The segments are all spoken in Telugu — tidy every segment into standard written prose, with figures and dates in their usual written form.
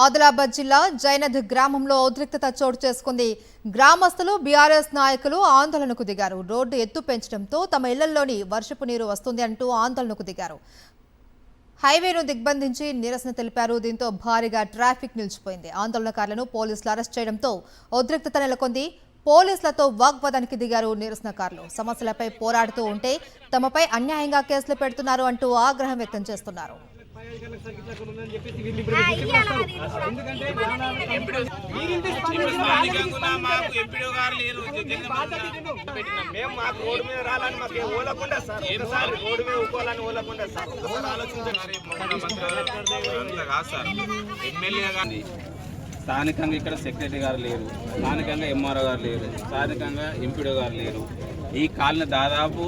ఆదిలాబాద్ జిల్లా జైనథ్ గ్రామంలో ఉద్రిక్తత చోటు చేసుకుంది. గ్రామస్తులు బీఆర్ఎస్ నాయకులు ఆందోళనకు దిగారు. రోడ్డు ఎత్తు పెంచడంతో తమ ఇళ్లలోని వర్షపు నీరు వస్తుంది అంటూ ఆందోళనకు దిగారు. హైవేను దిగ్బంధించి నిరసన తెలిపారు. దీంతో భారీగా ట్రాఫిక్ నిలిచిపోయింది. ఆందోళనకారులను పోలీసులు అరెస్ట్ చేయడంతో ఉద్రిక్తత నెలకొంది. పోలీసులతో వాగ్వాదానికి దిగారు నిరసనకారులు. సమస్యలపై పోరాడుతూ ఉంటే తమపై అన్యాయంగా కేసులు పెడుతున్నారు అంటూ ఆగ్రహం వ్యక్తం చేస్తున్నారు. స్థానికంగా ఇక్కడ సెక్రటరీ గారు లేరు, స్థానికంగా ఎంఆర్ఓ గారు లేరు, స్థానికంగా ఎంపీడీ గారు లేరు. ఈ కాలనీ దాదాపు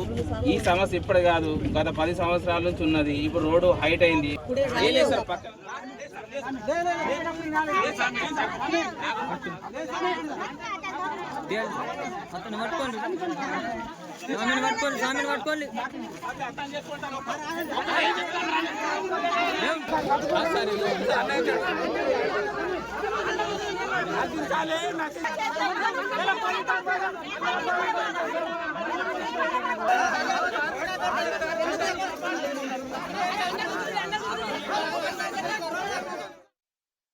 ఈ సమస్య ఇప్పుడు కాదు, గత 10 సంవత్సరాల నుంచి ఉన్నది. ఇప్పుడు రోడ్డు హైట్ అయింది. పట్టుకోండి